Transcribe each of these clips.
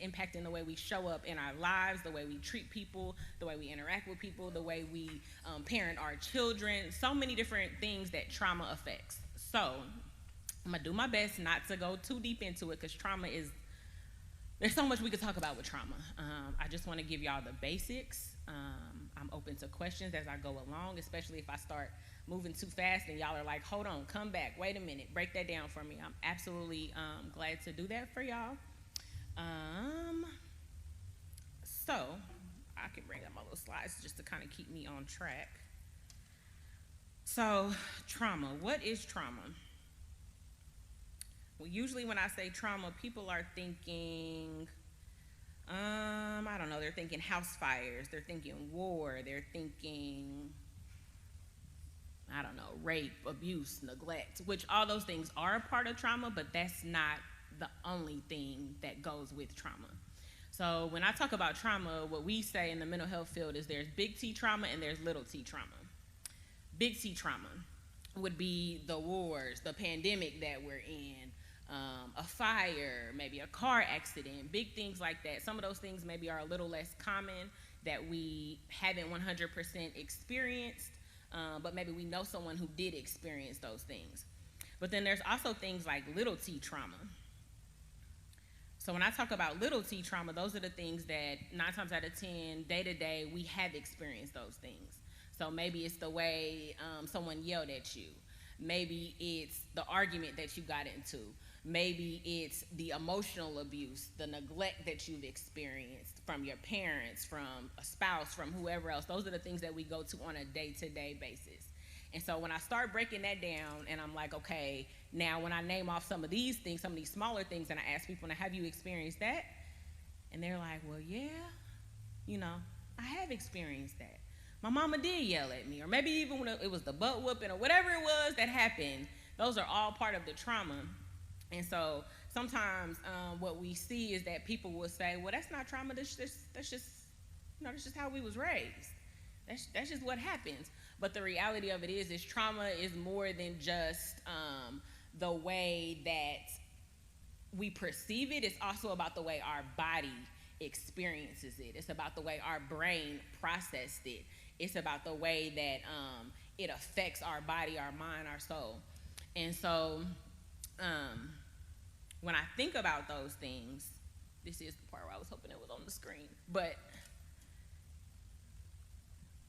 impacting the way we show up in our lives, the way we treat people, the way we interact with people, the way we parent our children, so many different things that trauma affects. So I'm gonna do my best not to go too deep into it, because trauma is, there's so much we could talk about with trauma. I just want to give y'all the basics. I'm open to questions as I go along, especially if I start moving too fast and y'all are like, hold on, come back, wait a minute, break that down for me. I'm absolutely glad to do that for y'all. So I can bring up my little slides just to kind of keep me on track. So trauma, what is trauma? Well, usually when I say trauma, people are thinking, I don't know, they're thinking house fires, they're thinking war, they're thinking, I don't know, rape, abuse, neglect, which all those things are a part of trauma, but that's not the only thing that goes with trauma. So when I talk about trauma, what we say in the mental health field is there's big T trauma and there's little t trauma. Big T trauma would be the wars, the pandemic that we're in, a fire, maybe a car accident, big things like that. Some of those things maybe are a little less common, that we haven't 100% experienced, but maybe we know someone who did experience those things. But then there's also things like little t trauma. So when I talk about little t trauma, those are the things that 9 times out of 10, day to day, we have experienced those things. So maybe it's the way someone yelled at you. Maybe it's the argument that you got into. Maybe it's the emotional abuse, the neglect that you've experienced from your parents, from a spouse, from whoever else. Those are the things that we go to on a day-to-day basis. And so when I start breaking that down and I'm like, okay, now when I name off some of these things, some of these smaller things, and I ask people, now, have you experienced that? And they're like, well, yeah, I have experienced that. My mama did yell at me, or maybe even when it was the butt whooping or whatever it was that happened, those are all part of the trauma. And so sometimes what we see is that people will say, well, that's not trauma, that's just how we was raised. That's just what happens. But the reality of it is trauma is more than just the way that we perceive it. It's also about the way our body experiences it. It's about the way our brain processed it. It's about the way that it affects our body, our mind, our soul. And so when I think about those things, this is the part where I was hoping it was on the screen, but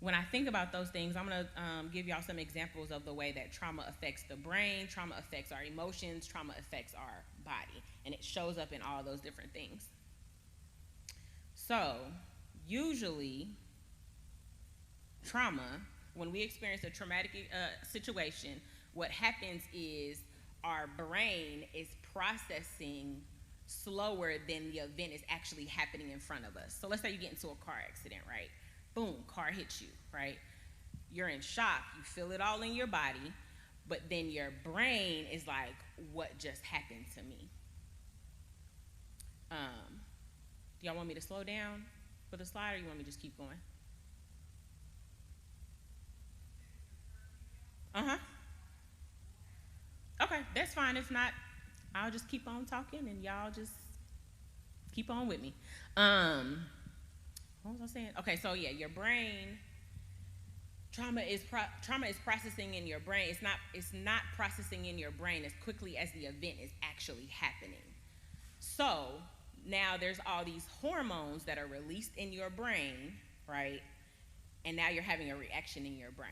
when I think about those things, I'm going to give y'all some examples of the way that trauma affects the brain, trauma affects our emotions, trauma affects our body, and it shows up in all those different things. So usually trauma, when we experience a traumatic situation, what happens is our brain is processing slower than the event is actually happening in front of us. So let's say you get into a car accident, right? Boom, car hits you, right? You're in shock, you feel it all in your body, but then your brain is like, what just happened to me? Do y'all want me to slow down for the slide, or you want me to just keep going? Okay, that's fine. If not, I'll just keep on talking and y'all just keep on with me. What was I saying? Okay, so yeah, your brain, trauma is processing in your brain. It's not processing in your brain as quickly as the event is actually happening. So now there's all these hormones that are released in your brain, right? And now you're having a reaction in your brain.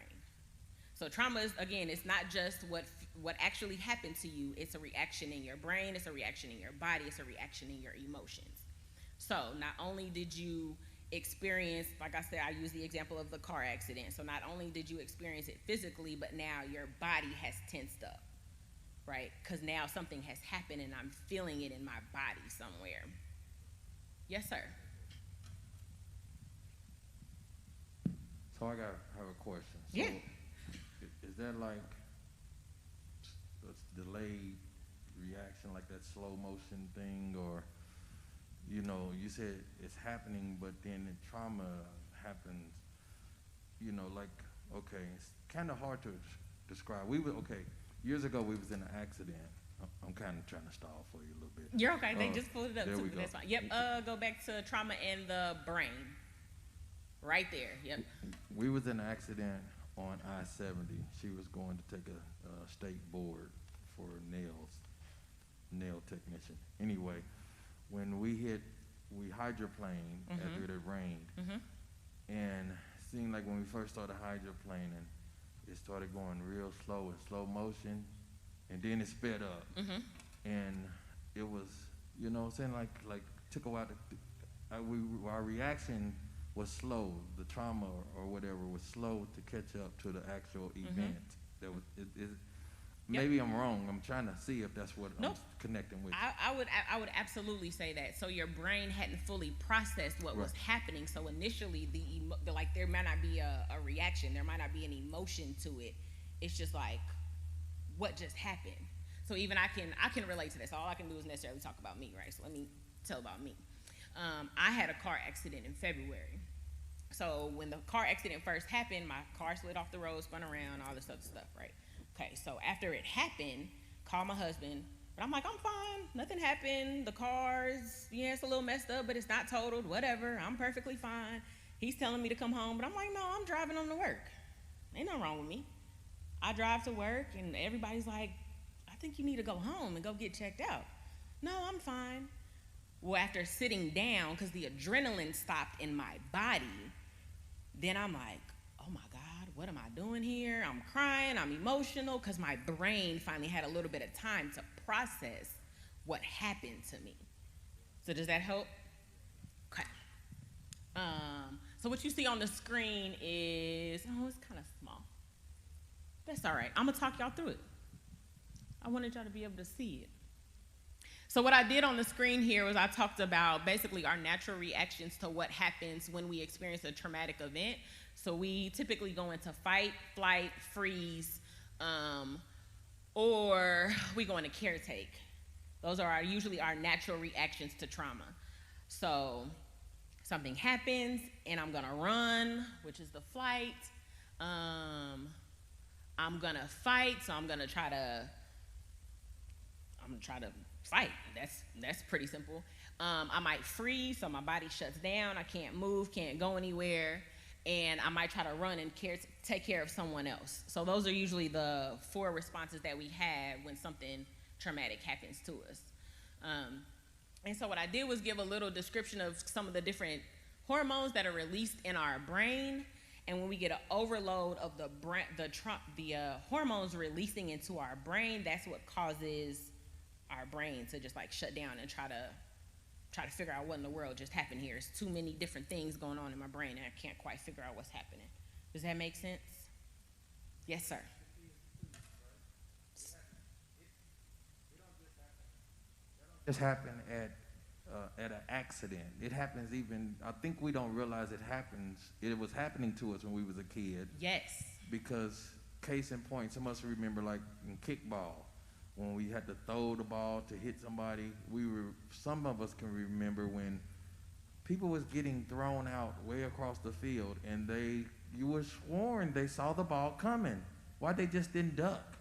So trauma is, again, it's not just what actually happened to you. It's a reaction in your brain. It's a reaction in your body. It's a reaction in your emotions. So not only did you experience, like I said, I use the example of the car accident. So not only did you experience it physically, but now your body has tensed up, right? Because now something has happened and I'm feeling it in my body somewhere. Yes, sir. So I have a question. So Yeah. Is that like a delayed reaction, like that slow motion thing, or you said it's happening, but then the trauma happens, like, okay, it's kind of hard to describe. Years ago we was in an accident, I'm kind of trying to stall for you a little bit. You're okay. They just pulled it up there too. we go. That's fine. Yep. Go back to trauma and the brain. Right there. Yep. We was in an accident on I-70. She was going to take a state board for nail technician. Anyway, when we hydroplaned after it rained, and it seemed like when we first started hydroplaning, it started going real slow in slow motion, and then it sped up, and it was, you know what I'm saying, like took a while our reaction was slow. The trauma or whatever was slow to catch up to the actual event. That was maybe I'm wrong. I'm trying to see if that's what I'm connecting with. I would absolutely say that. So your brain hadn't fully processed what was happening. So initially, there might not be a reaction. There might not be an emotion to it. It's just like, what just happened? So even I can relate to this. All I can do is necessarily talk about me, right? So let me tell about me. I had a car accident in February. So when the car accident first happened, my car slid off the road, spun around, all this other stuff, right? Okay, so after it happened, called my husband, but I'm like, I'm fine, nothing happened. The car's, it's a little messed up, but it's not totaled, whatever, I'm perfectly fine. He's telling me to come home, but I'm like, no, I'm driving on to work. Ain't nothing wrong with me. I drive to work, and everybody's like, I think you need to go home and go get checked out. No, I'm fine. Well, after sitting down, because the adrenaline stopped in my body, then I'm like, oh my God, what am I doing here? I'm crying, I'm emotional, because my brain finally had a little bit of time to process what happened to me. So does that help? Okay. So what you see on the screen is, it's kind of small. That's all right. I'm going to talk y'all through it. I wanted y'all to be able to see it. So what I did on the screen here was I talked about basically our natural reactions to what happens when we experience a traumatic event. So we typically go into fight, flight, freeze, or we go into caretake. Those are usually our natural reactions to trauma. So something happens and I'm gonna run, which is the flight. I'm gonna fight, so I'm gonna try to fight. That's pretty simple. I might freeze, so my body shuts down. I can't move, can't go anywhere, and I might try to run and take care of someone else. So those are usually the 4 responses that we have when something traumatic happens to us. And so what I did was give a little description of some of the different hormones that are released in our brain. And when we get an overload of the hormones releasing into our brain, that's what causes our brain to just like shut down and try to figure out what in the world just happened here. There's too many different things going on in my brain and I can't quite figure out what's happening. Does that make sense? Yes, sir. Just happened at an accident. It happens even, I think we don't realize it happens. It was happening to us when we was a kid. Yes. Because case in point, some of us remember like in kickball, when we had to throw the ball to hit somebody. Some of us can remember when people was getting thrown out way across the field and you were sworn they saw the ball coming. Why they just didn't duck?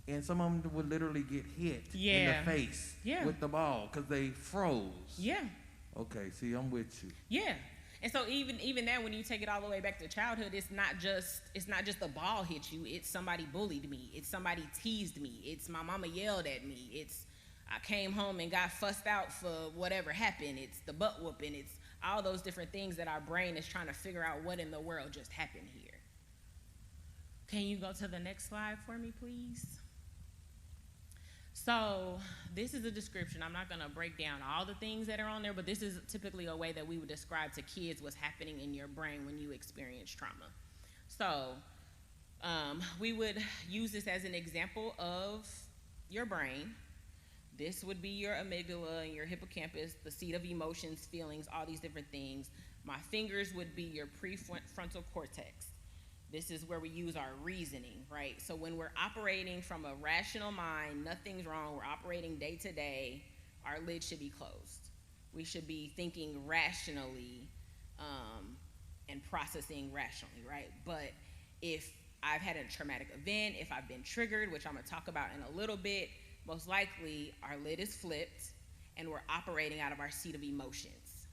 And some of them would literally get hit in the face with the ball because they froze. Yeah. Okay, see, I'm with you. Yeah. And so even that, when you take it all the way back to childhood, it's not just the ball hit you. It's somebody bullied me. It's somebody teased me. It's my mama yelled at me. It's I came home and got fussed out for whatever happened. It's the butt whooping. It's all those different things that our brain is trying to figure out what in the world just happened here. Can you go to the next slide for me, please? So this is a description. I'm not going to break down all the things that are on there, but this is typically a way that we would describe to kids what's happening in your brain when you experience trauma. So we would use this as an example of your brain. This would be your amygdala and your hippocampus, the seat of emotions, feelings, all these different things. My fingers would be your prefrontal cortex. This is where we use our reasoning, right? So when we're operating from a rational mind, nothing's wrong, we're operating day to day, our lid should be closed. We should be thinking rationally and processing rationally, right? But if I've had a traumatic event, if I've been triggered, which I'm gonna talk about in a little bit, most likely our lid is flipped and we're operating out of our seat of emotions.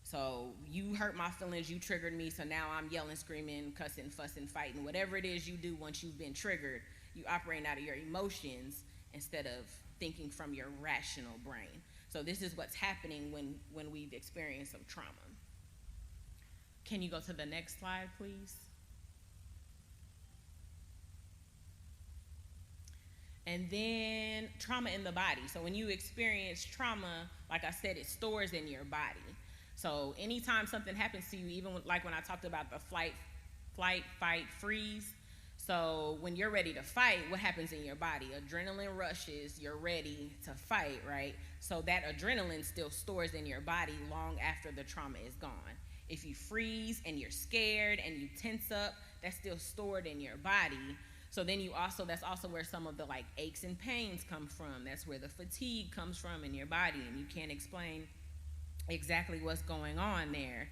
So you hurt my feelings, you triggered me, so now I'm yelling, screaming, cussing, fussing, fighting. Whatever it is you do once you've been triggered, you operating out of your emotions instead of thinking from your rational brain. So this is what's happening when we've experienced some trauma. Can you go to the next slide, please? And then trauma in the body. So when you experience trauma, like I said, it stores in your body. So anytime something happens to you, even like when I talked about the flight, fight, freeze. So when you're ready to fight, what happens in your body? Adrenaline rushes, you're ready to fight, right? So that adrenaline still stores in your body long after the trauma is gone. If you freeze and you're scared and you tense up, that's still stored in your body. So then that's also where some of the like aches and pains come from. That's where the fatigue comes from in your body, and you can't explain exactly what's going on there.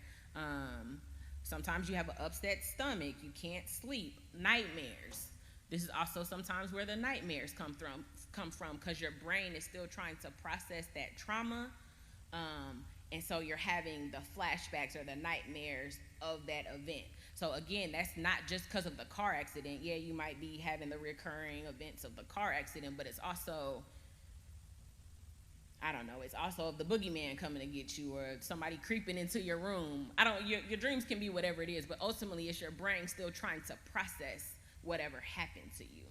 Sometimes you have an upset stomach, you can't sleep, nightmares. This is also sometimes where the nightmares come from because your brain is still trying to process that trauma. And so you're having the flashbacks or the nightmares of that event. So again, that's not just because of the car accident. Yeah, you might be having the recurring events of the car accident, but it's also, I don't know, it's also the boogeyman coming to get you or somebody creeping into your room. Your dreams can be whatever it is, but ultimately it's your brain still trying to process whatever happened to you.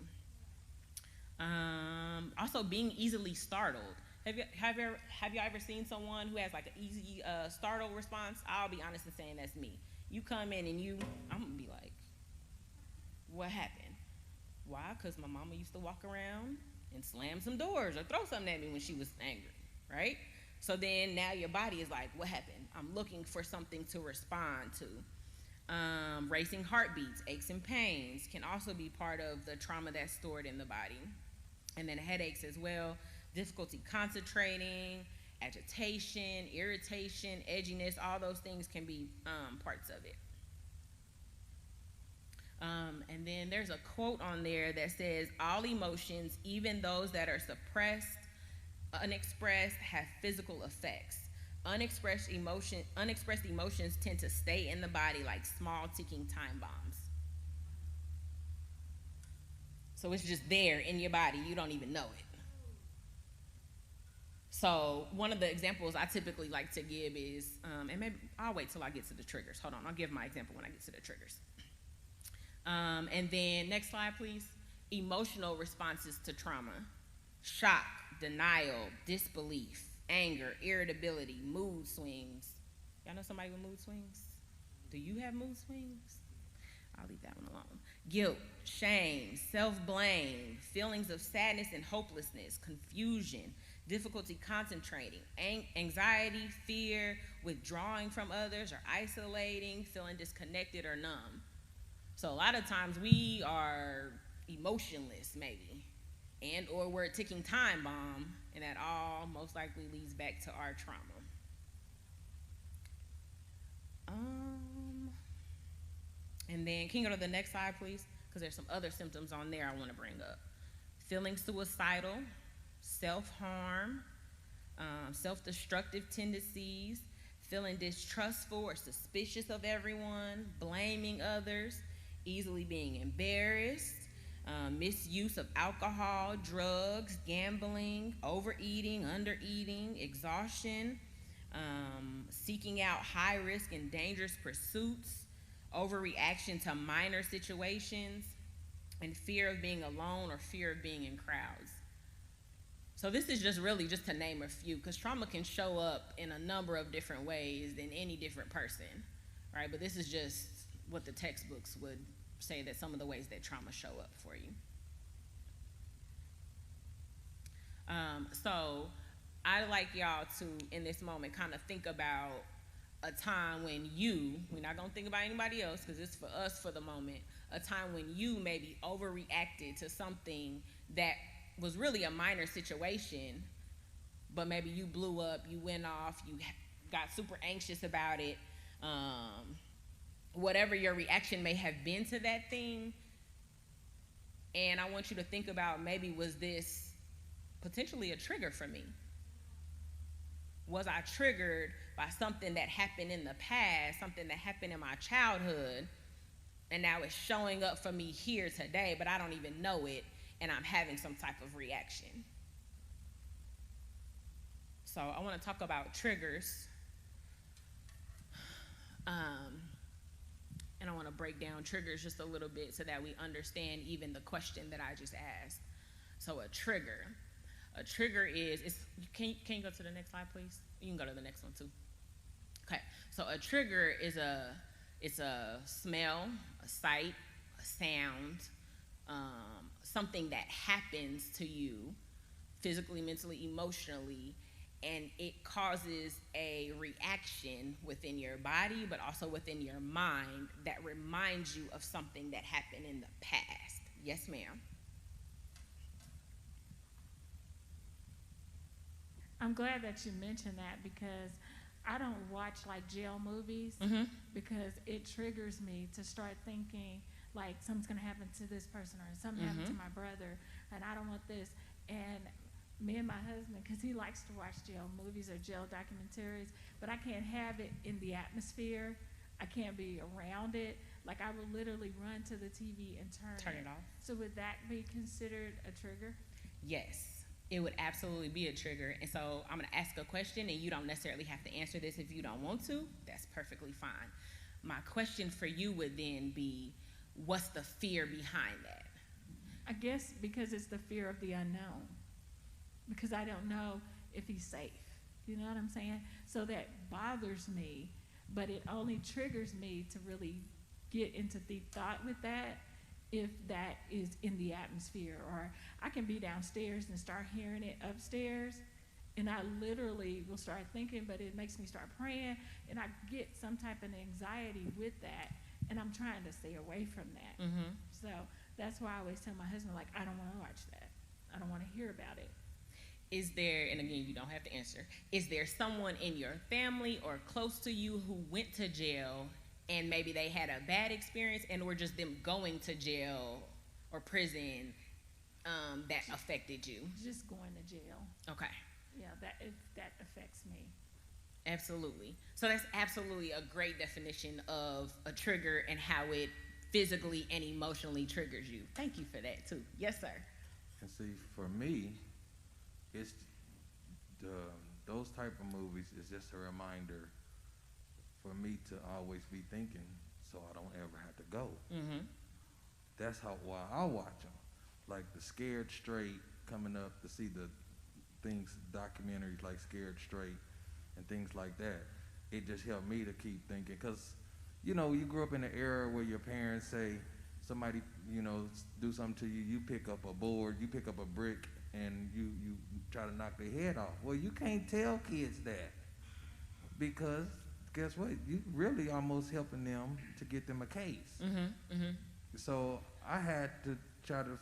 Also being easily startled. Have you ever seen someone who has like an easy startle response? I'll be honest in saying that's me. You come in and I'm gonna be like, what happened? Why? Because my mama used to walk around and slam some doors or throw something at me when she was angry, right? So then now your body is like, what happened? I'm looking for something to respond to. Racing heartbeats, aches and pains can also be part of the trauma that's stored in the body. And then headaches as well. Difficulty concentrating, agitation, irritation, edginess, all those things can be parts of it. And then there's a quote on there that says, all emotions, even those that are suppressed, unexpressed, have physical effects. Unexpressed emotions tend to stay in the body like small ticking time bombs. So it's just there in your body, you don't even know it. So one of the examples I typically like to give is, and maybe I'll wait till I get to the triggers. Hold on, I'll give my example when I get to the triggers. And then next slide, please. Emotional responses to trauma. Shock, denial, disbelief, anger, irritability, mood swings. Y'all know somebody with mood swings? Do you have mood swings? I'll leave that one alone. Guilt, shame, self-blame, feelings of sadness and hopelessness, confusion, difficulty concentrating, anxiety, fear, withdrawing from others or isolating, feeling disconnected or numb. So a lot of times we are emotionless maybe, and or we're a ticking time bomb, and that all most likely leads back to our trauma. And then can you go to the next slide, please? Because there's some other symptoms on there I want to bring up. Feeling suicidal, self-harm, self-destructive tendencies, feeling distrustful or suspicious of everyone, blaming others, easily being embarrassed, misuse of alcohol, drugs, gambling, overeating, undereating, exhaustion, seeking out high-risk and dangerous pursuits, overreaction to minor situations, and fear of being alone or fear of being in crowds. So this is just really just to name a few, because trauma can show up in a number of different ways in any different person, right? But this is just what the textbooks would say that some of the ways that trauma show up for you. So I'd like y'all to, in this moment, kind of think about a time when we're not gonna think about anybody else because it's for us for the moment, a time when you maybe overreacted to something that was really a minor situation, but maybe you blew up, you went off, you got super anxious about it, whatever your reaction may have been to that thing. And I want you to think about maybe was this potentially a trigger for me? Was I triggered by something that happened in the past, something that happened in my childhood, and now it's showing up for me here today, but I don't even know it, and I'm having some type of reaction? So I want to talk about triggers. And I want to break down triggers just a little bit so that we understand even the question that I just asked. So a trigger is, can you go to the next slide, please? You can go to the next one too. Okay, so a trigger is it's a smell, a sight, a sound, something that happens to you physically, mentally, emotionally, and it causes a reaction within your body, but also within your mind that reminds you of something that happened in the past. Yes, ma'am. I'm glad that you mentioned that because I don't watch like jail movies because it triggers me to start thinking like something's gonna happen to this person or something happened to my brother and I don't want this. And me and my husband, because he likes to watch jail movies or jail documentaries, but I can't have it in the atmosphere. I can't be around it. Like I will literally run to the TV and turn it off. So would that be considered a trigger? Yes, it would absolutely be a trigger. And so I'm going to ask a question, and you don't necessarily have to answer this if you don't want to. That's perfectly fine. My question for you would then be, what's the fear behind that? I guess because it's the fear of the unknown. Because I don't know if he's safe. You know what I'm saying? So that bothers me, but it only triggers me to really get into deep thought with that if that is in the atmosphere. Or I can be downstairs and start hearing it upstairs, and I literally will start thinking, but it makes me start praying, and I get some type of anxiety with that, and I'm trying to stay away from that. So that's why I always tell my husband, like, I don't want to watch that. I don't want to hear about it. Is there, and again, you don't have to answer, is there someone in your family or close to you who went to jail and maybe they had a bad experience and or just them going to jail or prison that affected you? Just going to jail. Okay. Yeah, that affects me. Absolutely. So that's absolutely a great definition of a trigger and how it physically and emotionally triggers you. Thank you for that too. Yes, sir. And see, for me, it's those type of movies is just a reminder for me to always be thinking, so I don't ever have to go. That's why I watch them, like the Scared Straight coming up to see the things, documentaries like Scared Straight and things like that. It just helped me to keep thinking, because you know you grew up in an era where your parents say somebody do something to you, you pick up a board, you pick up a brick, and you try to knock their head off. Well, you can't tell kids that, because guess what? You really almost helping them to get them a case. So I had to try to,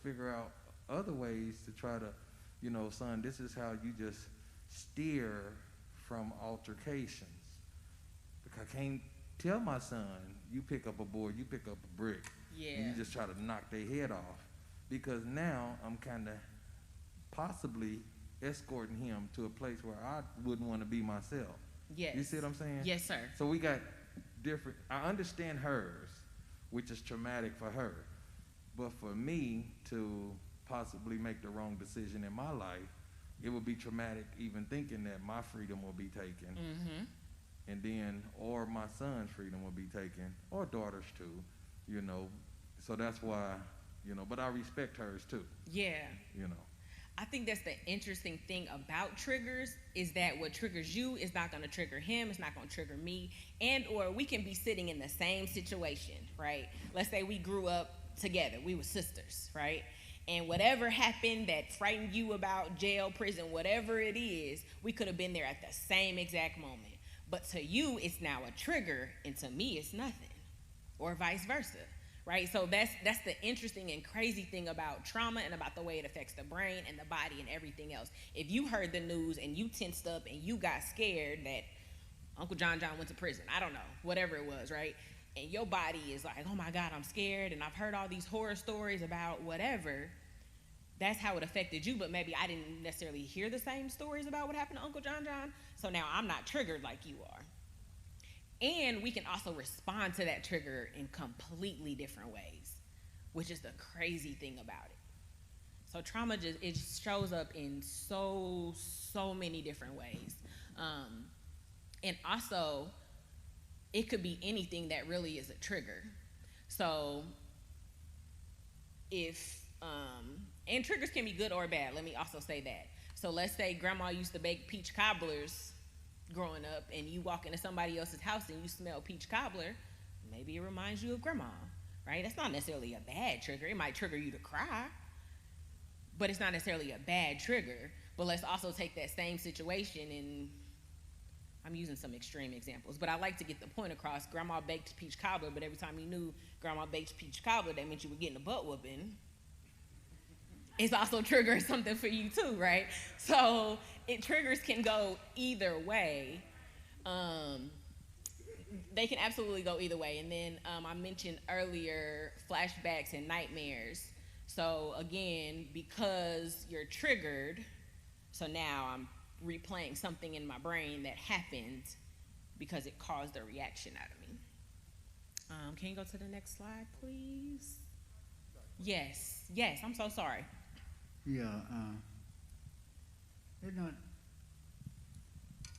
figure out other ways to try to, son, this is how you just steer from altercations. Because I can't tell my son, you pick up a board, you pick up a brick, and you just try to knock their head off. Because now I'm kind of possibly escorting him to a place where I wouldn't want to be myself. Yes. You see what I'm saying? Yes, sir. So we got different, I understand hers, which is traumatic for her. But for me to possibly make the wrong decision in my life, it would be traumatic even thinking that my freedom will be taken. And then, or my son's freedom will be taken, or daughters too, So that's why, but I respect hers too. Yeah. I think that's the interesting thing about triggers is that what triggers you is not going to trigger him, it's not going to trigger me, and or we can be sitting in the same situation, right? Let's say we grew up together, we were sisters, right? And whatever happened that frightened you about jail, prison, whatever it is, we could have been there at the same exact moment. But to you, it's now a trigger, and to me, it's nothing, or vice versa. Right, so that's the interesting and crazy thing about trauma and about the way it affects the brain and the body and everything else. If you heard the news and you tensed up and you got scared that Uncle John went to prison, I don't know, whatever it was, right? And your body is like, oh my God, I'm scared, and I've heard all these horror stories about whatever. that's how it affected you, but maybe I didn't necessarily hear the same stories about what happened to Uncle John John, so now I'm not triggered like you are. And we can also respond to that trigger in completely different ways, which is the crazy thing about it. So trauma it shows up in so many different ways. And also, it could be anything that really is a trigger. So and triggers can be good or bad, let me also say that. So let's say grandma used to bake peach cobblers growing up, and you walk into somebody else's house and you smell peach cobbler, maybe it reminds you of grandma, right? That's not necessarily a bad trigger. It might trigger you to cry, but it's not necessarily a bad trigger. But let's also take that same situation, and I'm using some extreme examples, but I like to get the point across. Grandma baked peach cobbler, but every time you knew grandma baked peach cobbler, that meant you were getting a butt whooping. It's also triggering something for you too, right? So triggers can go either way. They can absolutely go either way. And then I mentioned earlier flashbacks and nightmares. So again, because you're triggered, so now I'm replaying something in my brain that happened because it caused a reaction out of me. Can you go to the next slide, please? Yes, I'm so sorry. Yeah,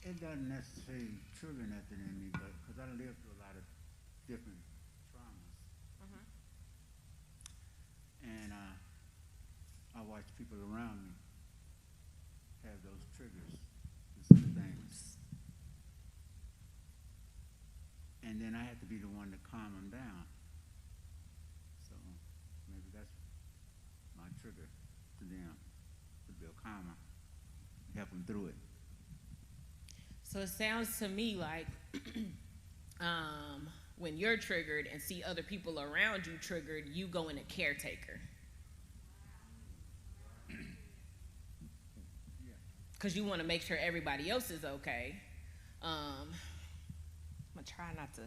it doesn't necessarily trigger nothing in me, but because I lived through a lot of different traumas, and I watch people around me have those triggers and some things, and then I have to be the one to calm them down. So maybe that's my trigger to them, to be a calmer, help them through it. So it sounds to me like when you're triggered and see other people around you triggered, you go in a caretaker. Because you want to make sure everybody else is okay. I'm going to try not to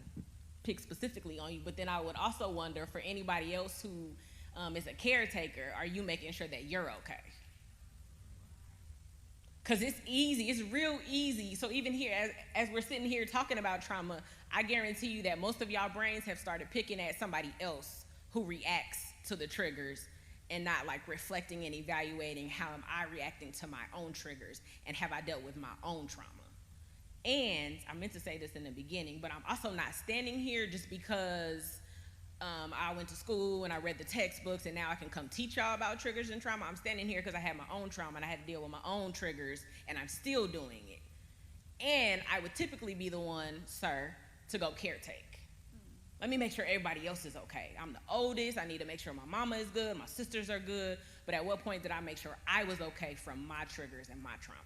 pick specifically on you, but then I would also wonder for anybody else who is a caretaker, are you making sure that you're okay? Because it's easy, it's real easy. So even here, as we're sitting here talking about trauma, I guarantee you that most of y'all brains have started picking at somebody else who reacts to the triggers and not like reflecting and evaluating how am I reacting to my own triggers and have I dealt with my own trauma. And I meant to say this in the beginning, but I'm also not standing here just because I went to school and I read the textbooks and now I can come teach y'all about triggers and trauma. I'm standing here because I had my own trauma and I had to deal with my own triggers and I'm still doing it. And I would typically be the one, sir, to go caretake. Let me make sure everybody else is okay. I'm the oldest. I need to make sure my mama is good, my sisters are good. But at what point did I make sure I was okay from my triggers and my trauma?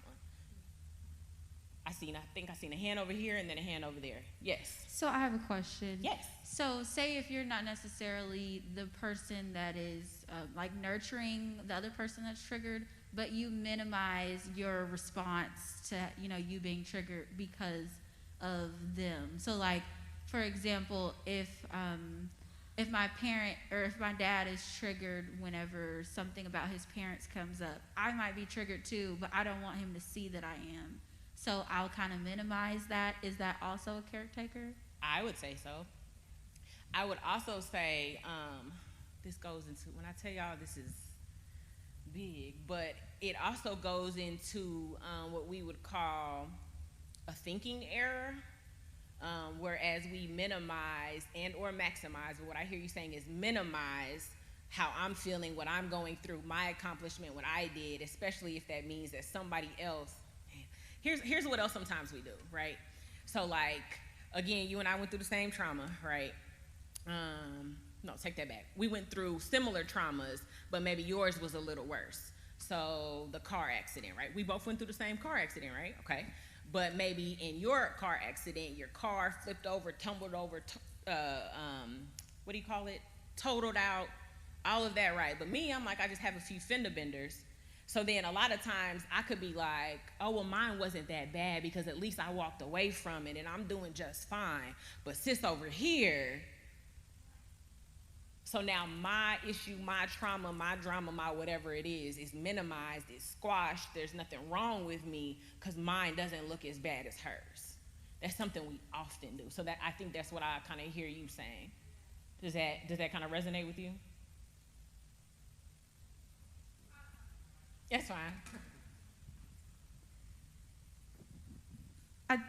I think I seen a hand over here and then a hand over there. Yes. So I have a question. Yes. So say if you're not necessarily the person that is like nurturing the other person that's triggered, but you minimize your response to, you being triggered because of them. So like, for example, if my parent or if my dad is triggered whenever something about his parents comes up, I might be triggered too, but I don't want him to see that I am. So I'll kind of minimize that. Is that also a caretaker? I would say so. I would also say, this goes into, when I tell y'all this is big, but it also goes into what we would call a thinking error, whereas we minimize and or maximize, but what I hear you saying is minimize how I'm feeling, what I'm going through, my accomplishment, what I did, especially if that means that somebody else. Here's what else sometimes we do, right? So like, again, you and I went through the same trauma, right? No, take that back. We went through similar traumas, but maybe yours was a little worse. So the car accident, right? We both went through the same car accident, right? Okay. But maybe in your car accident, your car flipped over, tumbled over, what do you call it? Totaled out, all of that, right? But me, I'm like, I just have a few fender benders. So then a lot of times I could be like, oh, well, mine wasn't that bad because at least I walked away from it and I'm doing just fine. But sis over here, So now my issue, my trauma, my drama, my whatever it is minimized, it's squashed. There's nothing wrong with me because mine doesn't look as bad as hers. That's something we often do. So that I think that's what I kind of hear you saying. Does that kind of resonate with you? That's fine.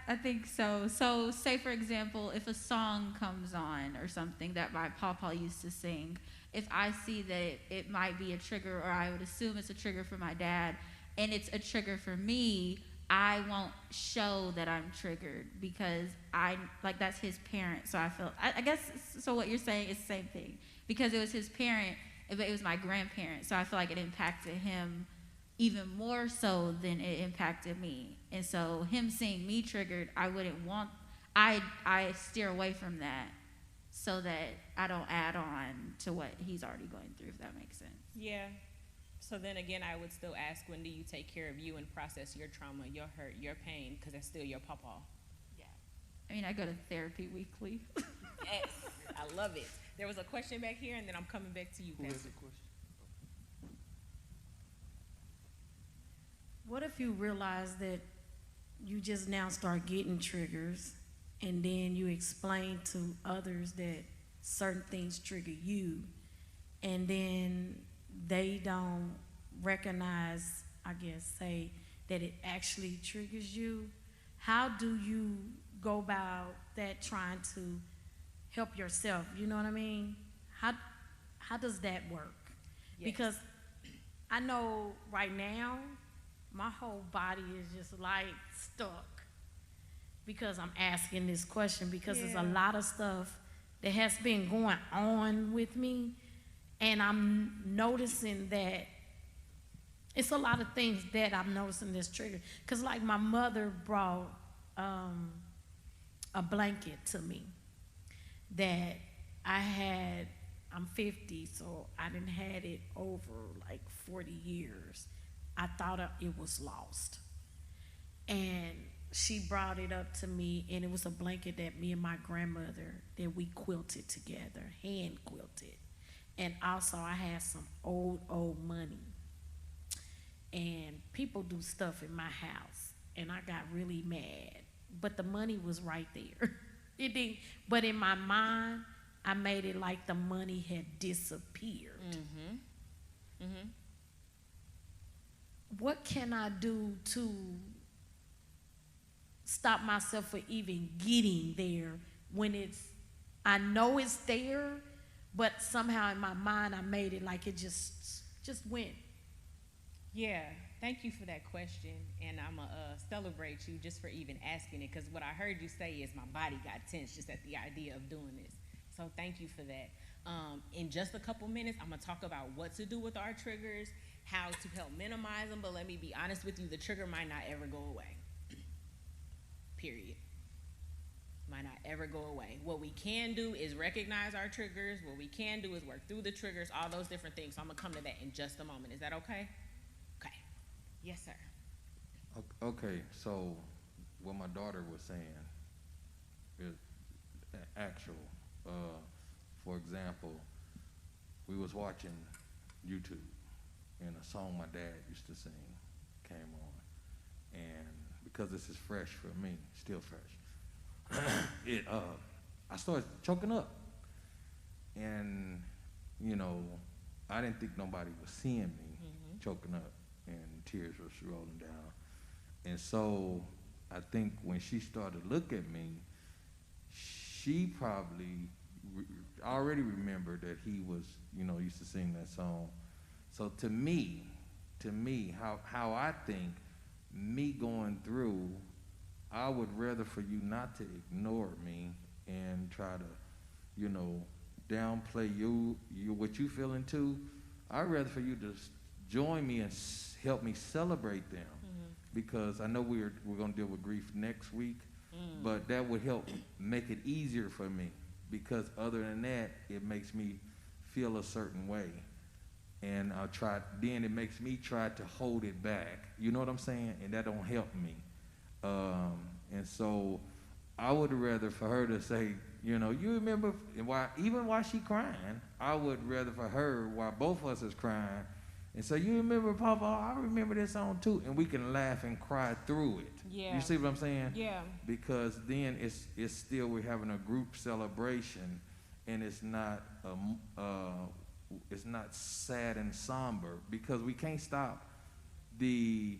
I think so. So, say for example, if a song comes on or something that my papa used to sing, if I see that it might be a trigger, or I would assume it's a trigger for my dad, and it's a trigger for me, I won't show that I'm triggered because that's his parent. So I guess, so what you're saying is the same thing. Because it was his parent, but it was my grandparent. So I feel like it impacted him even more so than it impacted me. And so him seeing me triggered, I steer away from that so that I don't add on to what he's already going through, if that makes sense. Yeah. So then again, I would still ask, when do you take care of you and process your trauma, your hurt, your pain, because that's still your papa. Yeah. I mean, I go to therapy weekly. Yes, I love it. There was a question back here, and then I'm coming back to you, Who has Pastor. the question? What if you realize that you just now start getting triggers, and then you explain to others that certain things trigger you, and then they don't recognize, I guess, say that it actually triggers you? How do you go about that, trying to help yourself? You know what I mean? How does that work? Yes. Because I know right now, my whole body is just like stuck because I'm asking this question, because there's a lot of stuff that has been going on with me, and I'm noticing that it's a lot of things that I'm noticing that's triggered. Because like my mother brought a blanket to me that I'm 50, so I didn't had it over like 40 years. I thought it was lost. And she brought it up to me, and it was a blanket that me and my grandmother, that we quilted together, hand quilted. And also I had some old money. And people do stuff in my house, and I got really mad. But the money was right there. It didn't, but in my mind, I made it like the money had disappeared. Mm-hmm. Mm-hmm. What can I do to stop myself from even getting there when I know it's there, but somehow in my mind I made it like it just went? Yeah, thank you for that question, and I'm going to celebrate you just for even asking it, because what I heard you say is my body got tense just at the idea of doing this. So thank you for that. In just a couple minutes, I'm going to talk about what to do with our triggers, how to help minimize them, but let me be honest with you, the trigger might not ever go away. Period. Might not ever go away. What we can do is recognize our triggers. What we can do is work through the triggers, all those different things. So I'm going to come to that in just a moment. Is that okay? Okay. Yes, sir. Okay, so what my daughter was saying is actual. For example, we was watching YouTube, and a song my dad used to sing came on, and because this is fresh for me, still fresh, I started choking up, and I didn't think nobody was seeing me choking up, and tears was rolling down, and so I think when she started to look at me, she probably already remembered that he was, used to sing that song. So to me, how I think, me going through, I would rather for you not to ignore me and try to, downplay what you feeling too. I'd rather for you to join me and help me celebrate them, because I know we're gonna deal with grief next week, but that would help make it easier for me, because other than that, it makes me feel a certain way. And then it makes me try to hold it back. You know what I'm saying? And that don't help me. And so I would rather for her to say, You know, you remember why, even while she crying, I would rather for her while both of us is crying. And so you remember, Papa, I remember this song too. And we can laugh and cry through it. Yeah. You see what I'm saying? Yeah. Because then it's still, we're having a group celebration, and it's not sad and somber, because we can't stop the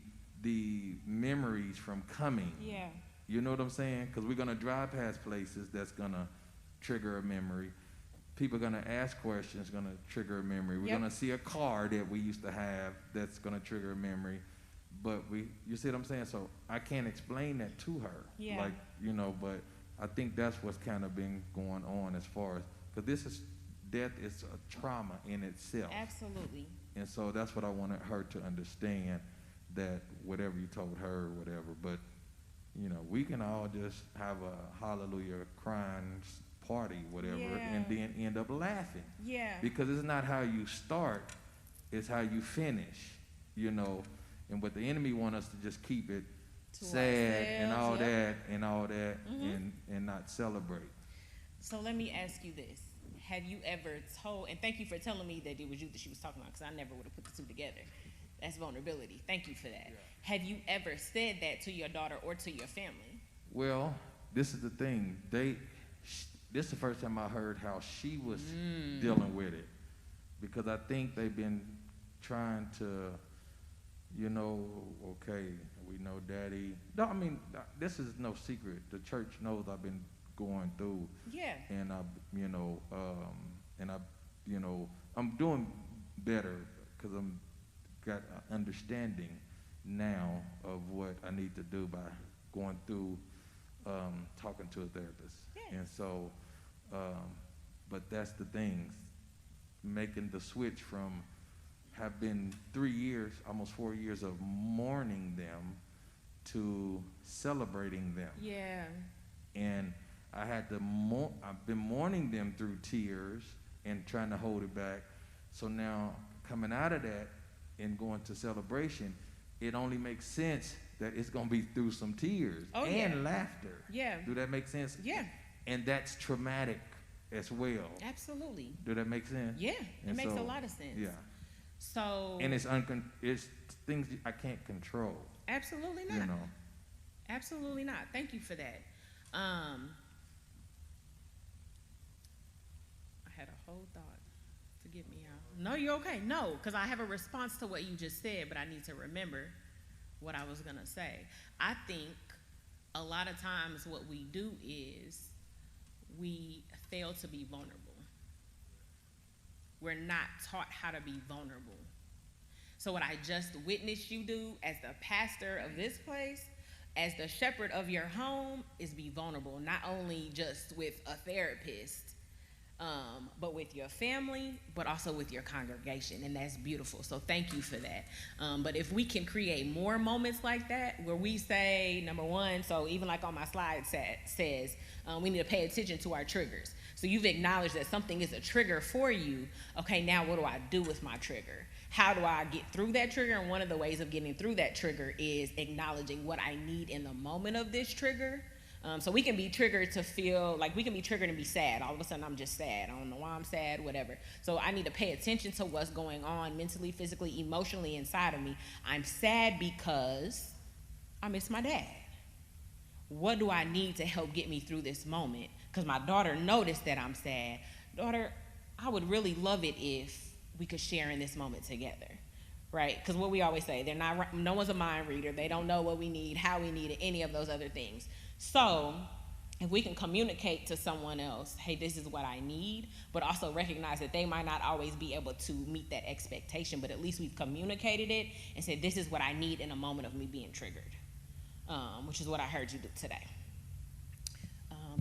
memories from coming. Yeah. You know what I'm saying? Because we're going to drive past places that's going to trigger a memory. People are going to ask questions, going to trigger a memory. We're Yep. going to see a car that we used to have that's going to trigger a memory. But you see what I'm saying? So I can't explain that to her. Yeah. Like, you know, but I think that's what's kind of been going on as far as, because death is a trauma in itself. Absolutely. And so that's what I wanted her to understand, that whatever you told her, whatever, but, you know, we can all just have a hallelujah crying party, whatever, Yeah. and then end up laughing. Yeah. Because it's not how you start, it's how you finish, you know. And what the enemy want us to just keep it To sad and all ourselves, yep. that and all that, Mhm. and not celebrate. So let me ask you this. Have you ever told, and thank you for telling me that it was you that she was talking about, because I never would have put the two together. That's vulnerability. Thank you for that. Yeah. Have you ever said that to your daughter or to your family? Well, this is the thing. This is the first time I heard how she was dealing with it, because I think they've been trying to, you know, okay, we know Daddy. No, I mean, this is no secret. The church knows I've been going through, Yeah. and I'm doing better, because I'm got an understanding now of what I need to do by going through talking to a therapist. Yeah. And so, but that's the thing, making the switch from have been 3 years, almost 4 years of mourning them to celebrating them. Yeah. And I had to I've been mourning them through tears and trying to hold it back. So now coming out of that and going to celebration, it only makes sense that it's going to be through some tears and laughter. Yeah. Do that make sense? Yeah. And that's traumatic as well. Absolutely. Do that make sense? Yeah. It And makes a so, lot of sense. Yeah. So. And it's things I can't control. Absolutely not. You know. Absolutely not. Thank you for that. I had a whole thought to get me out. No, you're okay. No, because I have a response to what you just said, but I need to remember what I was going to say. I think a lot of times what we do is we fail to be vulnerable. We're not taught how to be vulnerable. So what I just witnessed you do as the pastor of this place, as the shepherd of your home, is be vulnerable, not only just with a therapist, but with your family, but also with your congregation, and that's beautiful. So thank you for that. But if we can create more moments like that, where we say, number one, so even like on my slide says, we need to pay attention to our triggers. So you've acknowledged that something is a trigger for you. Okay, now what do I do with my trigger? How do I get through that trigger? And one of the ways of getting through that trigger is acknowledging what I need in the moment of this trigger. So we can be triggered to feel like we can be triggered and be sad. All of a sudden, I'm just sad. I don't know why I'm sad, whatever. So I need to pay attention to what's going on mentally, physically, emotionally inside of me. I'm sad because I miss my dad. What do I need to help get me through this moment? Because my daughter noticed that I'm sad. Daughter, I would really love it if we could share in this moment together, right? Because what we always say, no one's a mind reader. They don't know what we need, how we need it, any of those other things. So if we can communicate to someone else, hey, this is what I need, but also recognize that they might not always be able to meet that expectation, but at least we've communicated it and said, this is what I need in a moment of me being triggered, which is what I heard you do today.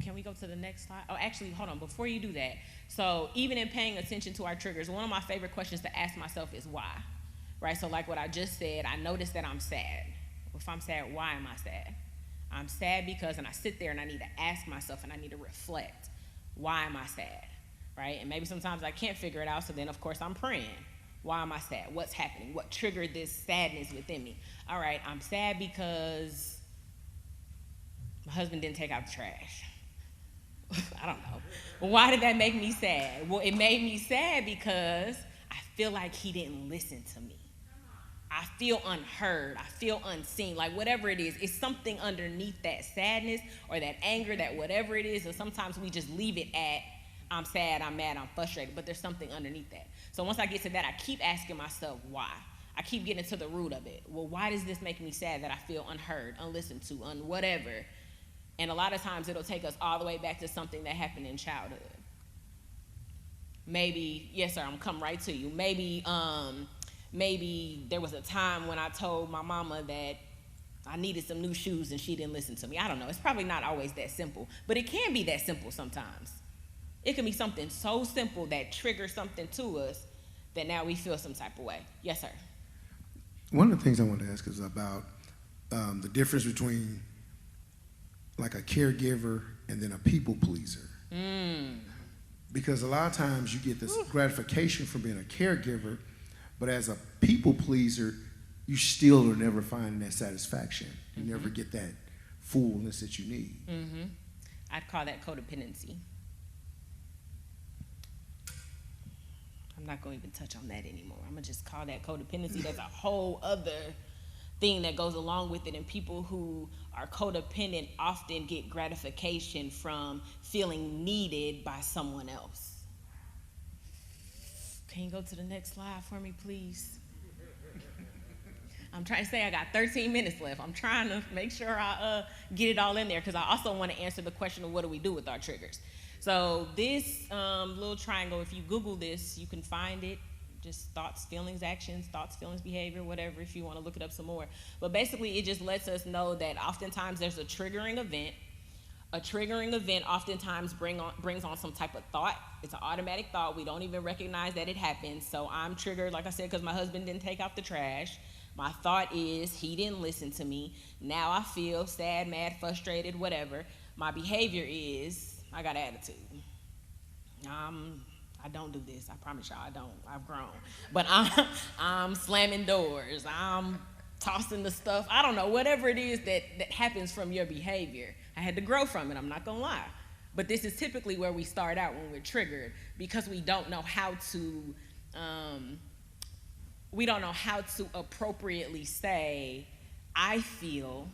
Can we go to the next slide? Oh, actually, hold on. Before you do that, so even in paying attention to our triggers, one of my favorite questions to ask myself is why, right? So like what I just said, I noticed that I'm sad. If I'm sad, why am I sad? I'm sad because, and I sit there and I need to ask myself and I need to reflect, why am I sad, right? And maybe sometimes I can't figure it out, so then of course I'm praying. Why am I sad? What's happening? What triggered this sadness within me? All right, I'm sad because my husband didn't take out the trash. I don't know. Why did that make me sad? Well, it made me sad because I feel like he didn't listen to me. I feel unheard. I feel unseen. Like whatever it is, it's something underneath that sadness or that anger, that whatever it is. And sometimes we just leave it at, I'm sad, I'm mad, I'm frustrated. But there's something underneath that. So once I get to that, I keep asking myself why. I keep getting to the root of it. Well, why does this make me sad that I feel unheard, unlistened to, whatever? And a lot of times it'll take us all the way back to something that happened in childhood. Maybe, yes, sir, I'm come right to you. Maybe there was a time when I told my mama that I needed some new shoes and she didn't listen to me. I don't know. It's probably not always that simple, but it can be that simple sometimes. It can be something so simple that triggers something to us that now we feel some type of way. Yes, sir. One of the things I want to ask is about the difference between like a caregiver and then a people pleaser. Because a lot of times you get this gratification from being a caregiver, but as a people pleaser, you still are never finding that satisfaction. You never get that fullness that you need. I'd call that codependency. I'm not going to even touch on that anymore. I'm going to just call that codependency. There's a whole other thing that goes along with it, and people who are codependent often get gratification from feeling needed by someone else. Can you go to the next slide for me, please? I'm trying to say I got 13 minutes left. I'm trying to make sure I get it all in there because I also want to answer the question of what do we do with our triggers. So this little triangle, if you Google this, you can find it. Just thoughts, feelings, actions, thoughts, feelings, behavior, whatever, if you want to look it up some more. But basically, it just lets us know that oftentimes there's a triggering event. A triggering event oftentimes brings on some type of thought. It's an automatic thought. We don't even recognize that it happened. So I'm triggered, like I said, because my husband didn't take out the trash. My thought is he didn't listen to me. Now I feel sad, mad, frustrated, whatever. My behavior is I got attitude. I don't do this. I promise y'all I don't. I've grown. But I'm slamming doors. I'm tossing the stuff. I don't know, whatever it is that happens from your behavior. I had to grow from it, I'm not gonna lie. But this is typically where we start out when we're triggered because we don't know how to appropriately say, I feel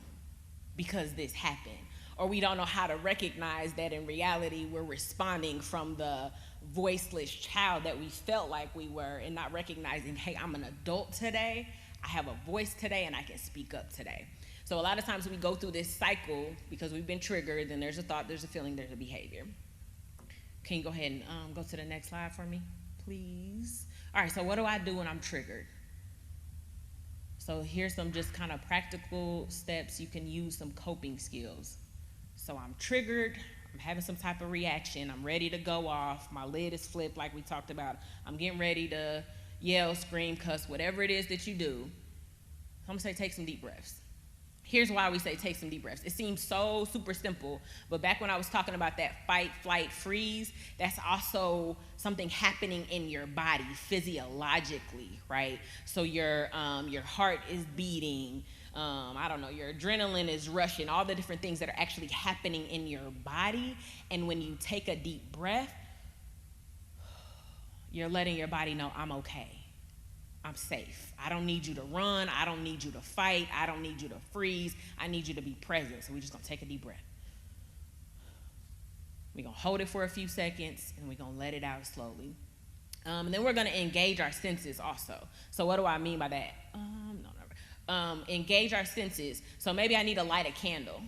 because this happened. Or we don't know how to recognize that in reality we're responding from the voiceless child that we felt like we were and not recognizing, hey, I'm an adult today, I have a voice today, and I can speak up today. So a lot of times we go through this cycle because we've been triggered, then there's a thought, there's a feeling, there's a behavior. Can you go ahead and go to the next slide for me, please? All right, so what do I do when I'm triggered? So here's some just kind of practical steps you can use, some coping skills. So I'm triggered, I'm having some type of reaction, I'm ready to go off, my lid is flipped like we talked about, I'm getting ready to yell, scream, cuss, whatever it is that you do. I'm gonna say take some deep breaths. Here's why we say take some deep breaths. It seems so super simple, but back when I was talking about that fight, flight, freeze, that's also something happening in your body physiologically, right? So your heart is beating, I don't know, your adrenaline is rushing, all the different things that are actually happening in your body. And when you take a deep breath, you're letting your body know, I'm okay. I'm safe. I don't need you to run. I don't need you to fight. I don't need you to freeze. I need you to be present. So we're just going to take a deep breath. We're going to hold it for a few seconds, and we're going to let it out slowly. And then we're going to engage our senses also. So what do I mean by that? Engage our senses. So maybe I need to light a candle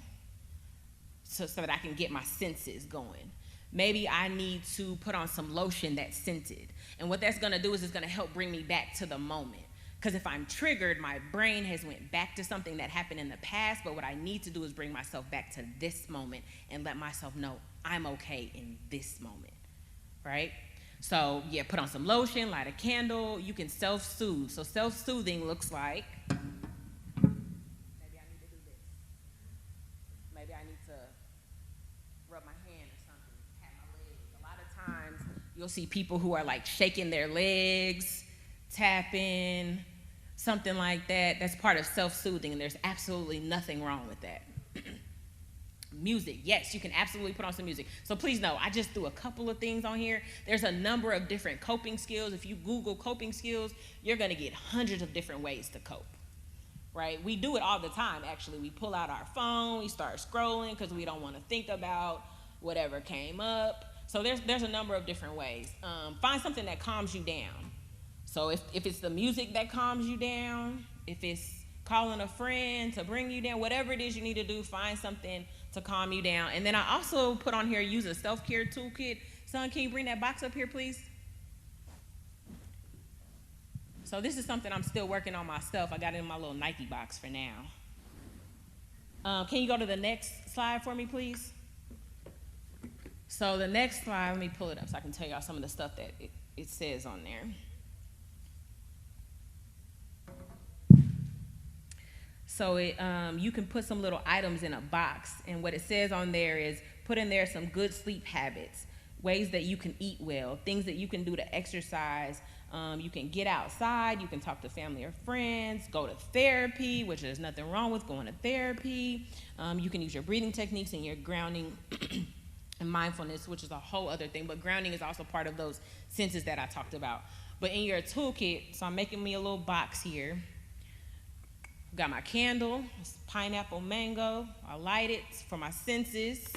so that I can get my senses going. Maybe I need to put on some lotion that's scented. And what that's gonna do is it's gonna help bring me back to the moment. Because if I'm triggered, my brain has went back to something that happened in the past, but what I need to do is bring myself back to this moment and let myself know I'm okay in this moment, right? So yeah, put on some lotion, light a candle, you can self-soothe. So self-soothing looks like, maybe I need to do this. Maybe I need to rub my hand or something, pat my legs. A lot of times you'll see people who are like shaking their legs, tapping, something like that. That's part of self-soothing, and there's absolutely nothing wrong with that. Music, yes, you can absolutely put on some music. So please know, I just threw a couple of things on here. There's a number of different coping skills. If you Google coping skills, you're gonna get hundreds of different ways to cope, right? We do it all the time, actually. We pull out our phone, we start scrolling because we don't wanna think about whatever came up. So there's a number of different ways. Find something that calms you down. So if it's the music that calms you down, if it's calling a friend to bring you down, whatever it is you need to do, find something to calm you down. And then I also put on here, use a self-care toolkit. Son, can you bring that box up here, please? So this is something I'm still working on myself. I got it in my little Nike box for now. Can you go to the next slide for me, please? So the next slide, let me pull it up so I can tell y'all some of the stuff that it says on there. So you can put some little items in a box, and what it says on there is put in there some good sleep habits, ways that you can eat well, things that you can do to exercise. You can get outside, you can talk to family or friends, go to therapy, which there's nothing wrong with going to therapy. You can use your breathing techniques and your grounding and mindfulness, which is a whole other thing, but grounding is also part of those senses that I talked about. But in your toolkit, so I'm making me a little box here. Got my candle, it's pineapple mango. I light it for my senses.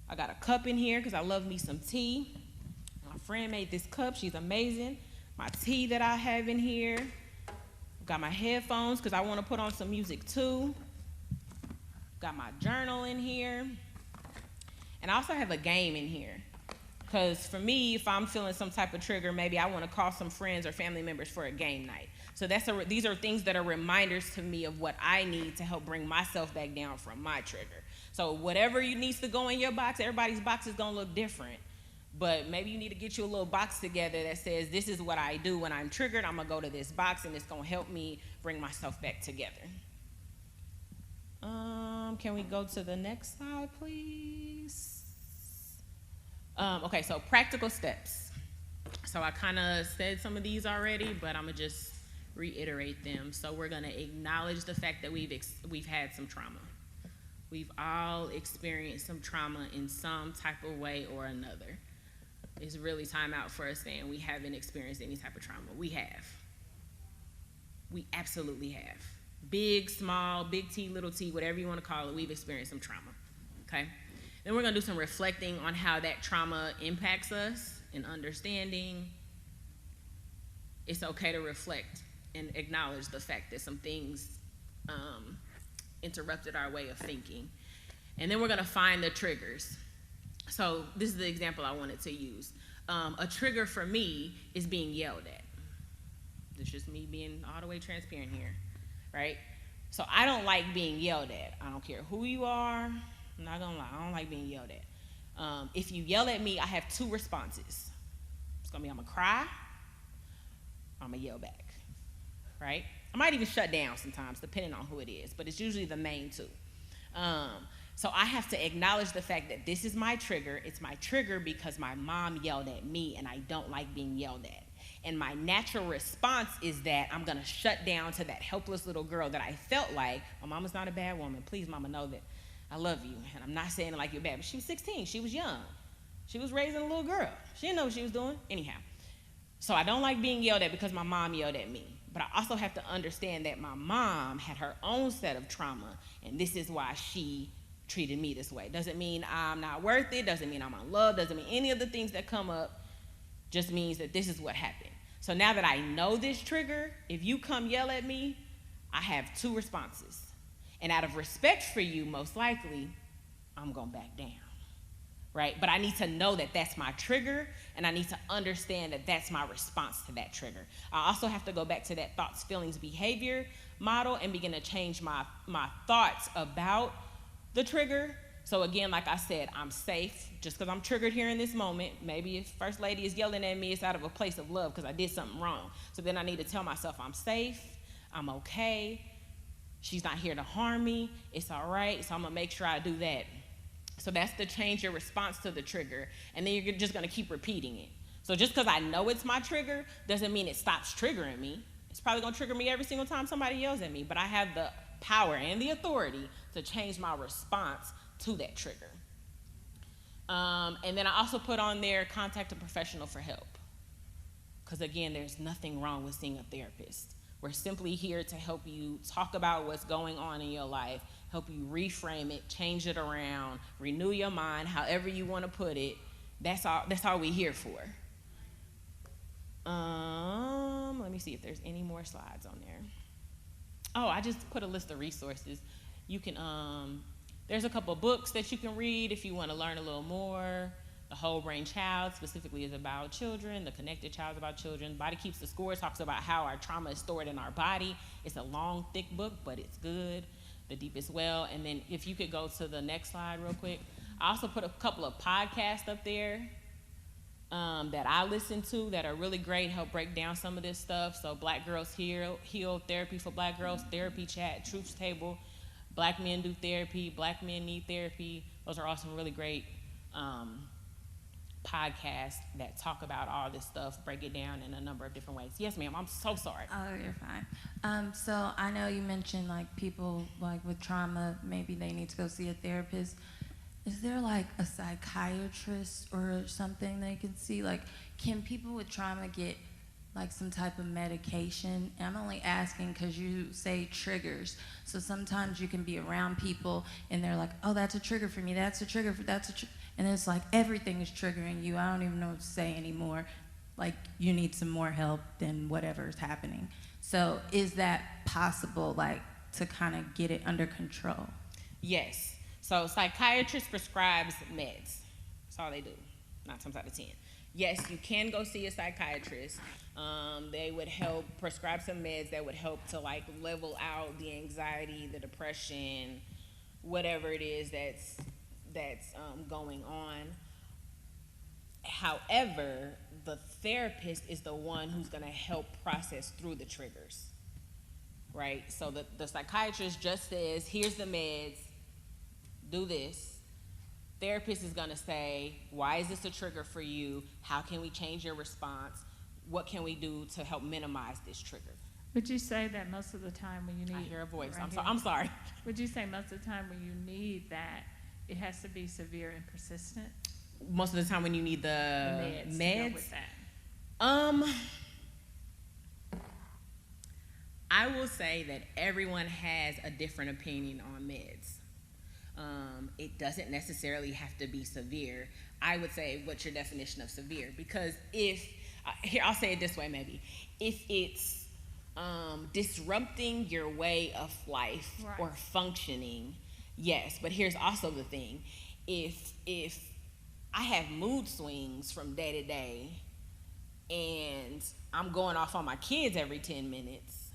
I got a cup in here because I love me some tea. My friend made this cup, she's amazing. My tea that I have in here. Got my headphones because I want to put on some music too. Got my journal in here. And I also have a game in here. Because for me, if I'm feeling some type of trigger, maybe I want to call some friends or family members for a game night. So these are things that are reminders to me of what I need to help bring myself back down from my trigger. So whatever needs to go in your box, everybody's box is going to look different. But maybe you need to get you a little box together that says, this is what I do when I'm triggered. I'm going to go to this box, and it's going to help me bring myself back together. Can we go to the next slide, please? Okay, so practical steps. So I kind of said some of these already, but I'm going to just reiterate them. So we're going to acknowledge the fact that we've had some trauma. We've all experienced some trauma in some type of way or another. It's really time out for us saying we haven't experienced any type of trauma. We have. We absolutely have. Big, small, big T, little t, whatever you want to call it, we've experienced some trauma, okay? Then we're going to do some reflecting on how that trauma impacts us and understanding. It's okay to reflect and acknowledge the fact that some things interrupted our way of thinking. And then we're going to find the triggers. So this is the example I wanted to use. A trigger for me is being yelled at. It's just me being all the way transparent here, right? So I don't like being yelled at. I don't care who you are. I'm not going to lie. I don't like being yelled at. If you yell at me, I have two responses. It's going to be I'm going to cry, I'm going to yell back, right? I might even shut down sometimes, depending on who it is, but it's usually the main two. So I have to acknowledge the fact that this is my trigger. It's my trigger because my mom yelled at me, and I don't like being yelled at. And my natural response is that I'm going to shut down to that helpless little girl that I felt like, my mama's not a bad woman. Please, mama, know that I love you. And I'm not saying it like you're bad, but she was 16. She was young. She was raising a little girl. She didn't know what she was doing. Anyhow. So I don't like being yelled at because my mom yelled at me. But I also have to understand that my mom had her own set of trauma, and this is why she treated me this way. Doesn't mean I'm not worth it. Doesn't mean I'm unloved. Doesn't mean any of the things that come up. Just means that this is what happened. So now that I know this trigger, if you come yell at me, I have two responses. And out of respect for you, most likely, I'm going to back down, right? But I need to know that that's my trigger, and I need to understand that that's my response to that trigger. I also have to go back to that thoughts, feelings, behavior model and begin to change my thoughts about the trigger. So again, like I said, I'm safe just because I'm triggered here in this moment. Maybe if First Lady is yelling at me, it's out of a place of love because I did something wrong. So then I need to tell myself I'm safe, I'm okay, she's not here to harm me, it's all right, so I'm going to make sure I do that. So that's to change your response to the trigger, and then you're just going to keep repeating it. So just because I know it's my trigger doesn't mean it stops triggering me. It's probably going to trigger me every single time somebody yells at me, but I have the power and the authority to change my response to that trigger. And then I also put on there, contact a professional for help. Because again, there's nothing wrong with seeing a therapist. We're simply here to help you talk about what's going on in your life, help you reframe it, change it around, renew your mind, however you want to put it. That's all we're here for. Let me see if there's any more slides on there. Oh, I just put a list of resources. You can, there's a couple of books that you can read if you want to learn a little more. The Whole Brain Child specifically is about children. The Connected Child is about children. Body Keeps the Score talks about how our trauma is stored in our body. It's a long, thick book, but it's good. The Deepest Well. And then if you could go to the next slide real quick. I also put a couple of podcasts up there that I listen to that are really great, help break down some of this stuff. So Black Girls Heal, Therapy for Black Girls, Therapy Chat, Truth Table, Black Men Do Therapy, Black Men Need Therapy. Those are all some really great podcasts that talk about all this stuff, break it down in a number of different ways. Yes, ma'am, I'm so sorry. Oh, you're fine. So I know you mentioned like people like with trauma, maybe they need to go see a therapist. Is there like a psychiatrist or something they can see? Like, can people with trauma get like some type of medication? And I'm only asking because you say triggers. So sometimes you can be around people and they're like, oh, that's a trigger for me. That's a trigger for, and it's like everything is triggering you. I don't even know what to say anymore. Like you need some more help than whatever is happening. So is that possible, like to kind of get it under control? Yes. So psychiatrist prescribes meds. That's all they do, 9 times out of 10. Yes, you can go see a psychiatrist. They would help prescribe some meds that would help to like level out the anxiety, the depression, whatever it is that's going on. However, the therapist is the one who's going to help process through the triggers, right? So the psychiatrist just says, here's the meds, do this. Therapist is going to say, why is this a trigger for you? How can we change your response? What can we do to help minimize this trigger? Would you say that most of the time when you need... I hear a voice. Right I'm sorry. Would you say most of the time when you need that, it has to be severe and persistent? Most of the time when you need the meds? To go with that? I will say that everyone has a different opinion on meds. It doesn't necessarily have to be severe. I would say, what's your definition of severe? Because here, I'll say it this way maybe. If it's disrupting your way of life right. or functioning, yes. But here's also the thing. If I have mood swings from day to day and I'm going off on my kids every 10 minutes,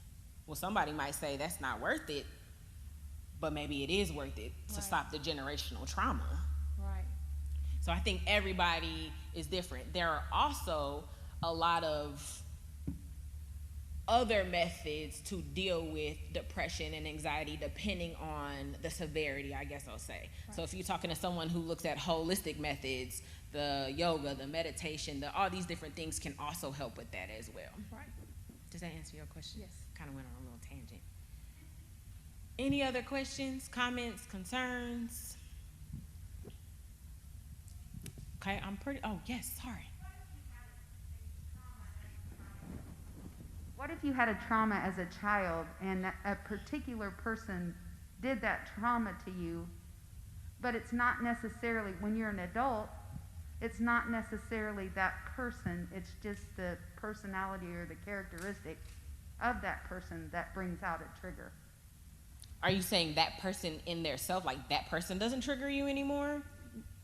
well, somebody might say that's not worth it. But maybe it is worth it to right. stop the generational trauma. Right. So I think everybody is different. There are also a lot of other methods to deal with depression and anxiety depending on the severity, I guess I'll say. Right. So if you're talking to someone who looks at holistic methods, the yoga, the meditation, all these different things can also help with that as well. Right. Does that answer your question? Yes. Kind of went on a little tangent. Any other questions, comments, concerns? Okay, oh, yes, sorry. What if you had a trauma as a child and a particular person did that trauma to you, but it's not necessarily, when you're an adult, it's not necessarily that person, it's just the personality or the characteristics of that person that brings out a trigger. Are you saying that person in their self, like that person doesn't trigger you anymore?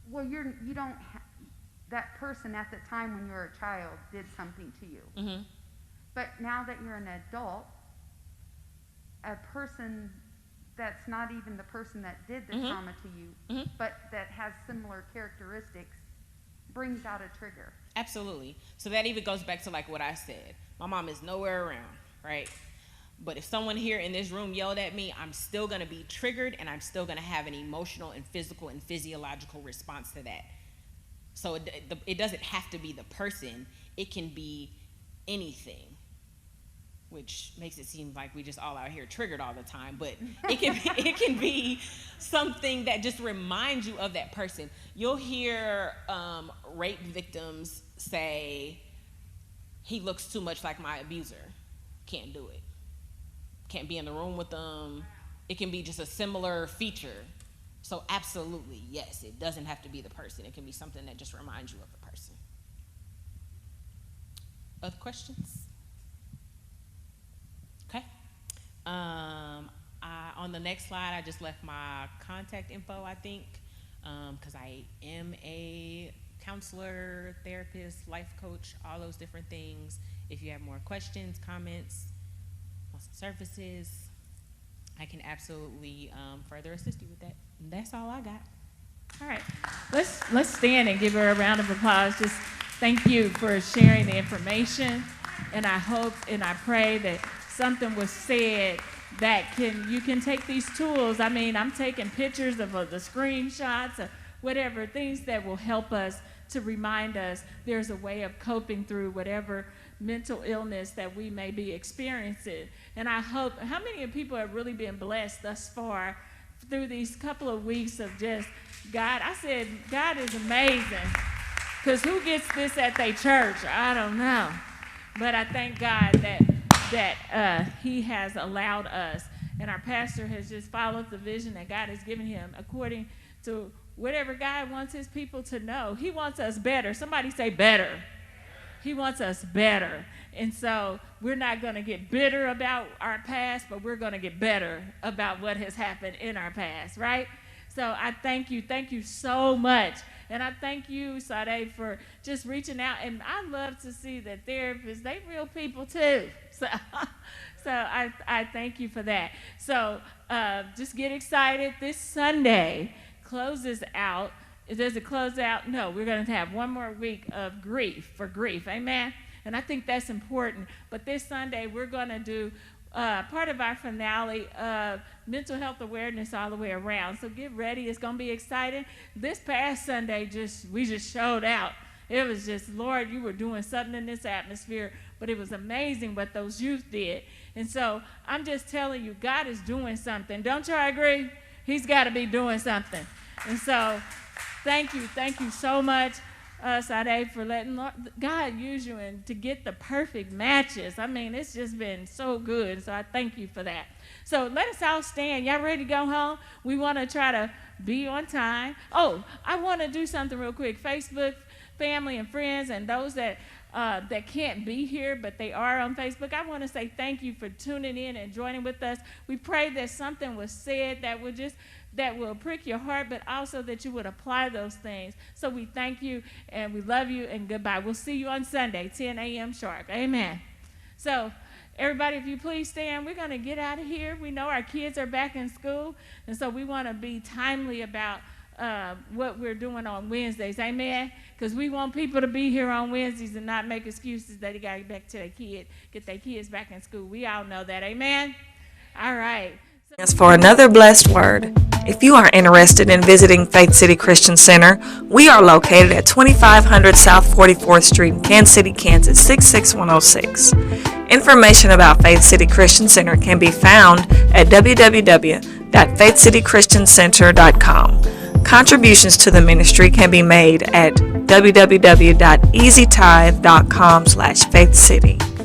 Well, you don't. That person at the time when you were a child did something to you. Mm-hmm. But now that you're an adult, a person that's not even the person that did the mm-hmm. trauma to you, mm-hmm. but that has similar characteristics, brings out a trigger. Absolutely. So that even goes back to like what I said. My mom is nowhere around, right? But if someone here in this room yelled at me, I'm still going to be triggered and I'm still going to have an emotional and physical and physiological response to that. So it doesn't have to be the person. It can be anything. which makes it seem like we just all out here triggered all the time, but it can be something that just reminds you of that person. You'll hear rape victims say, he looks too much like my abuser. Can't do it. Can't be in the room with them. It can be just a similar feature. So absolutely, yes, it doesn't have to be the person. It can be something that just reminds you of the person. Other questions? Okay. On the next slide, I just left my contact info, I think, because I am a counselor, therapist, life coach, all those different things. If you have more questions, comments, want some services, I can absolutely further assist you with that. And that's all I got. All right, let's stand and give her a round of applause. Just thank you for sharing the information, and I hope and I pray that something was said that you can take these tools. I mean, I'm taking pictures of the screenshots, of whatever, things that will help us to remind us there's a way of coping through whatever mental illness that we may be experiencing. And I hope, how many of people have really been blessed thus far through these couple of weeks of just God? I said, God is amazing. Because who gets this at their church? I don't know. But I thank God that he has allowed us, and our pastor has just followed the vision that God has given him according to whatever God wants his people to know. He wants us better. Somebody say better. He wants us better. And so we're not going to get bitter about our past, but we're going to get better about what has happened in our past, right? So I thank you so much. And I thank you, Sade, for just reaching out. And I love to see that therapists, they real people too. So I thank you for that. So just get excited. This Sunday closes out. Does it close out? No, we're going to have one more week of grief. Amen? And I think that's important. But this Sunday, we're going to do part of our finale of mental health awareness all the way around. So get ready. It's going to be exciting. This past Sunday, we just showed out. It was just, Lord, you were doing something in this atmosphere. But it was amazing what those youth did. And so I'm just telling you, God is doing something. Don't y'all agree? He's got to be doing something. And so thank you so much, Sade, for letting God use you and to get the perfect matches. I mean, it's just been so good. So I thank you for that. So let us all stand. Y'all ready to go home? We want to try to be on time. Oh, I want to do something real quick. Facebook, family, and friends, and those that can't be here, but they are on Facebook, I want to say thank you for tuning in and joining with us. We pray that something was said that will prick your heart, but also that you would apply those things. So we thank you, and we love you, and goodbye. We'll see you on Sunday, 10 a.m. sharp. Amen. So everybody, if you please stand, we're going to get out of here. We know our kids are back in school, and so we want to be timely about what we're doing on Wednesdays. Amen? Because we want people to be here on Wednesdays and not make excuses that they got to get back to their kid, get their kids back in school. We all know that. Amen? All right. As for another blessed word, if you are interested in visiting Faith City Christian Center, we are located at 2500 South 44th Street in Kansas City, Kansas, 66106. Information about Faith City Christian Center can be found at www.faithcitychristiancenter.com. Contributions to the ministry can be made at www.easytithe.com/faithcity.